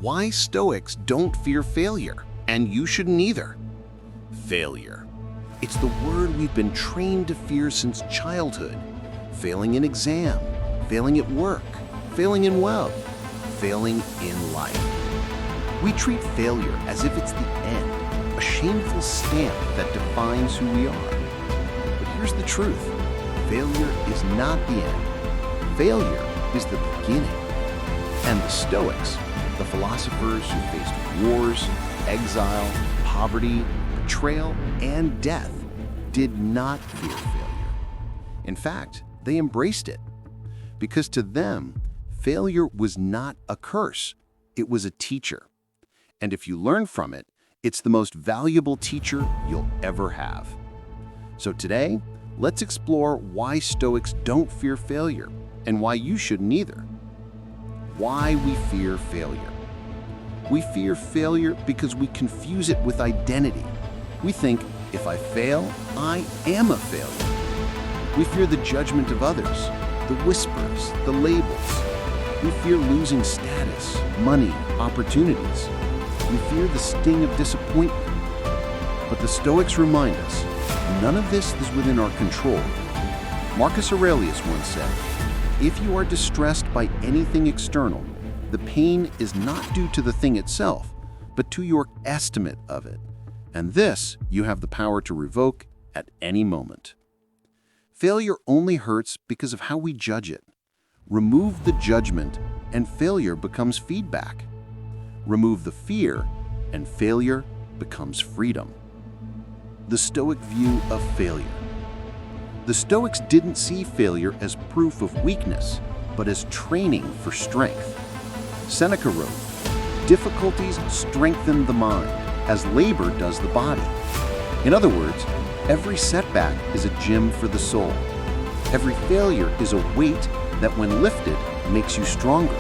Why Stoics don't fear failure, and you shouldn't either. Failure. It's the word we've been trained to fear since childhood. Failing an exam, failing at work, failing in love, failing in life. We treat failure as if it's the end, a shameful stamp that defines who we are. But here's the truth. Failure is not the end. Failure is the beginning. And the Stoics, the philosophers who faced wars, exile, poverty, betrayal, and death, did not fear failure. In fact, they embraced it. Because to them, failure was not a curse, it was a teacher. And if you learn from it, it's the most valuable teacher you'll ever have. So today, let's explore why Stoics don't fear failure and why you shouldn't either. Why we fear failure. We fear failure because we confuse it with identity. We think, if I fail, I am a failure. We fear the judgment of others, the whispers, the labels. We fear losing status, money, opportunities. We fear the sting of disappointment. But the Stoics remind us, none of this is within our control. Marcus Aurelius once said, "If you are distressed by anything external, the pain is not due to the thing itself, but to your estimate of it. And this you have the power to revoke at any moment." Failure only hurts because of how we judge it. Remove the judgment, and failure becomes feedback. Remove the fear, and failure becomes freedom. The Stoic view of failure. The Stoics didn't see failure as proof of weakness, but as training for strength. Seneca wrote, "Difficulties strengthen the mind, as labor does the body." In other words, every setback is a gym for the soul. Every failure is a weight that, when lifted, makes you stronger.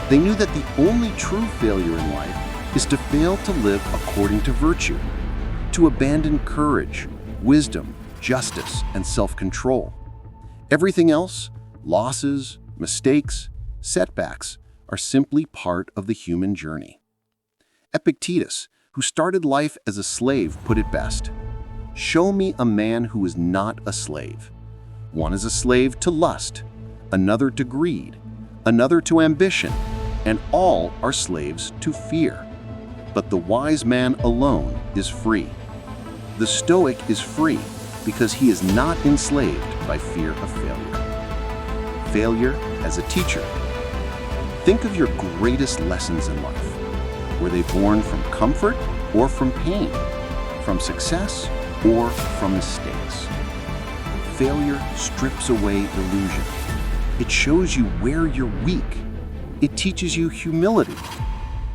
They knew that the only true failure in life is to fail to live according to virtue, to abandon courage, wisdom, justice, and self-control. Everything else, losses, mistakes, setbacks, are simply part of the human journey. Epictetus, who started life as a slave, put it best, "Show me a man who is not a slave. One is a slave to lust, another to greed, another to ambition, and all are slaves to fear. But the wise man alone is free." The Stoic is free because he is not enslaved by fear of failure. Failure as a teacher. Think of your greatest lessons in life. Were they born from comfort or from pain? From success or from mistakes? Failure strips away illusion. It shows you where you're weak. It teaches you humility.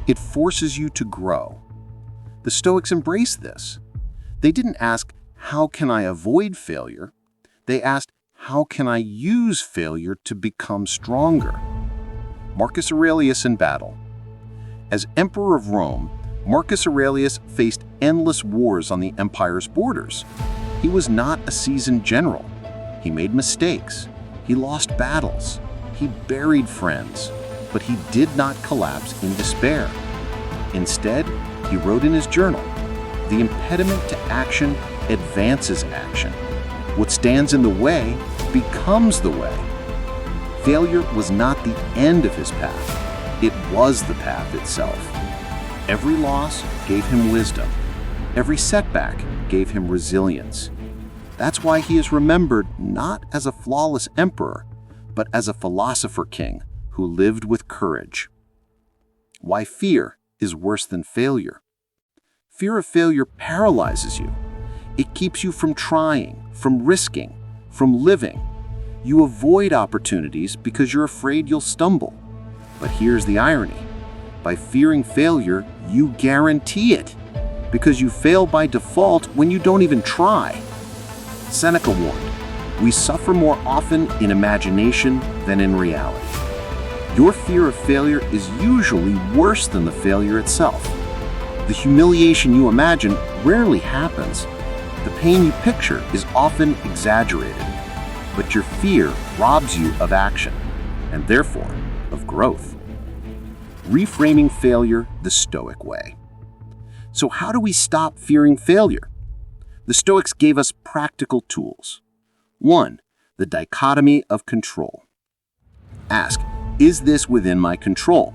It forces you to grow. The Stoics embraced this. They didn't ask, "How can I avoid failure?" They asked, "How can I use failure to become stronger?" Marcus Aurelius in battle. As Emperor of Rome, Marcus Aurelius faced endless wars on the empire's borders. He was not a seasoned general. He made mistakes. He lost battles. He buried friends. But he did not collapse in despair. Instead, he wrote in his journal, "The impediment to action advances action. What stands in the way becomes the way." Failure was not the end of his path. It was the path itself. Every loss gave him wisdom. Every setback gave him resilience. That's why he is remembered not as a flawless emperor, but as a philosopher king who lived with courage. Why fear is worse than failure. Fear of failure paralyzes you. It keeps you from trying, from risking, from living. You avoid opportunities because you're afraid you'll stumble. But here's the irony. By fearing failure, you guarantee it, because you fail by default when you don't even try. Seneca warned, "We suffer more often in imagination than in reality." Your fear of failure is usually worse than the failure itself. The humiliation you imagine rarely happens. The pain you picture is often exaggerated. But your fear robs you of action, and therefore of growth. Reframing failure the Stoic way. So how do we stop fearing failure? The Stoics gave us practical tools. 1. The dichotomy of control. Ask, is this within my control?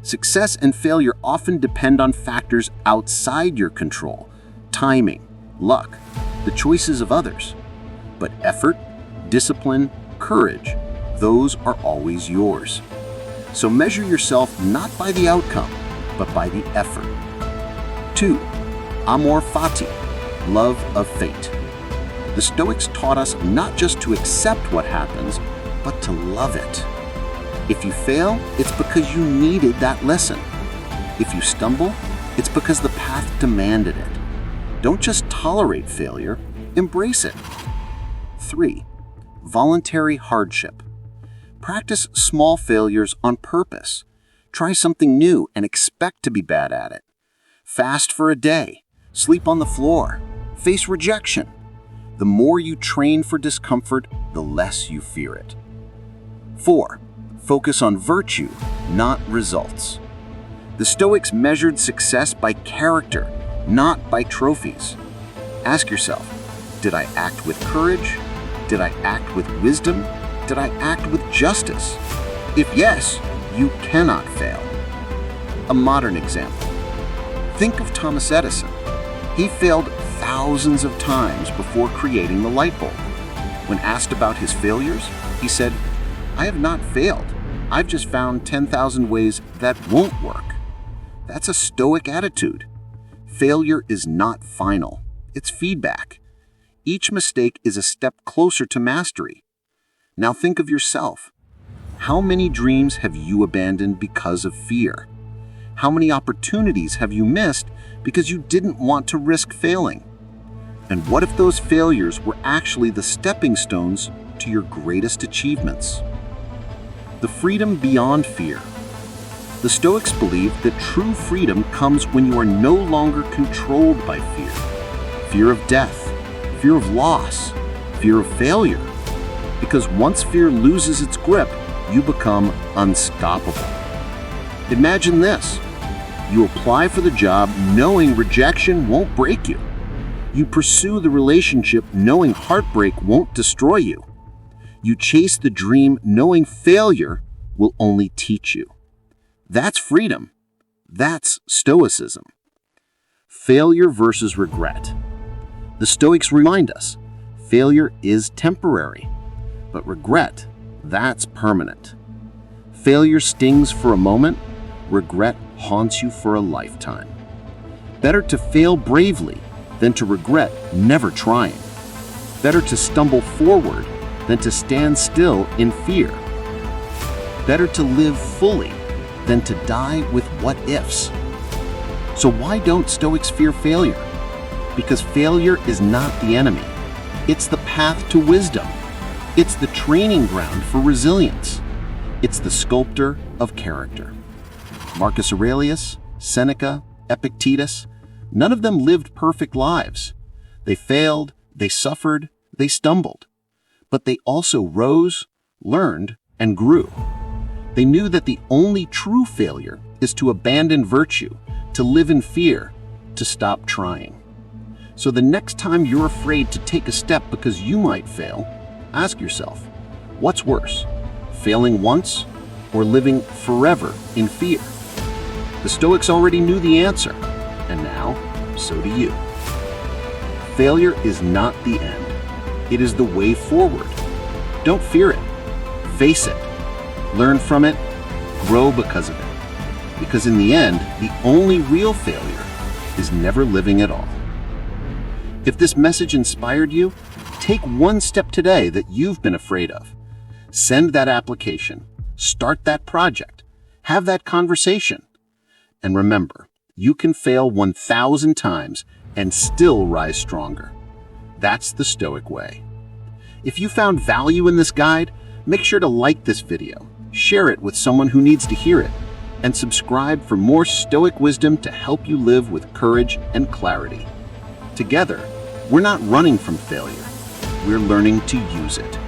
Success and failure often depend on factors outside your control, timing, luck, the choices of others. But effort, discipline, courage, those are always yours. So measure yourself not by the outcome, but by the effort. 2. Amor fati, love of fate. The Stoics taught us not just to accept what happens, but to love it. If you fail, it's because you needed that lesson. If you stumble, it's because the path demanded it. Don't just tolerate failure, embrace it. 3. Voluntary hardship. Practice small failures on purpose. Try something new and expect to be bad at it. Fast for a day. Sleep on the floor. Face rejection. The more you train for discomfort, the less you fear it. 4. Focus on virtue, not results. The Stoics measured success by character, not by trophies. Ask yourself, did I act with courage? Did I act with wisdom? Did I act with justice? If yes, you cannot fail. A modern example. Think of Thomas Edison. He failed thousands of times before creating the light bulb. When asked about his failures, he said, I have not failed. I've just found 10,000 ways that won't work. That's a Stoic attitude. Failure is not final. It's feedback. Each mistake is a step closer to mastery. Now think of yourself. How many dreams have you abandoned because of fear? How many opportunities have you missed because you didn't want to risk failing? And what if those failures were actually the stepping stones to your greatest achievements? The freedom beyond fear. The Stoics believed that true freedom comes when you are no longer controlled by fear. Fear of death, fear of loss, fear of failure. Because once fear loses its grip, you become unstoppable. Imagine this. You apply for the job knowing rejection won't break you. You pursue the relationship knowing heartbreak won't destroy you. You chase the dream knowing failure will only teach you. That's freedom. That's Stoicism. Failure versus regret. The Stoics remind us, failure is temporary, but regret, that's permanent. Failure stings for a moment, regret haunts you for a lifetime. Better to fail bravely than to regret never trying. Better to stumble forward than to stand still in fear. Better to live fully than to die with what-ifs. So why don't Stoics fear failure? Because failure is not the enemy. It's the path to wisdom. It's the training ground for resilience. It's the sculptor of character. Marcus Aurelius, Seneca, Epictetus, none of them lived perfect lives. They failed, they suffered, they stumbled. But they also rose, learned, and grew. They knew that the only true failure is to abandon virtue, to live in fear, to stop trying. So the next time you're afraid to take a step because you might fail, ask yourself, what's worse, failing once or living forever in fear? The Stoics already knew the answer, and now, so do you. Failure is not the end. It is the way forward. Don't fear it. Face it. Learn from it. Grow because of it. Because in the end, the only real failure is never living at all. If this message inspired you, take one step today that you've been afraid of. Send that application. Start that project. Have that conversation. And remember, you can fail 1,000 times and still rise stronger. That's the Stoic way. If you found value in this guide, make sure to like this video, share it with someone who needs to hear it, and subscribe for more Stoic wisdom to help you live with courage and clarity. Together, we're not running from failure. We're learning to use it.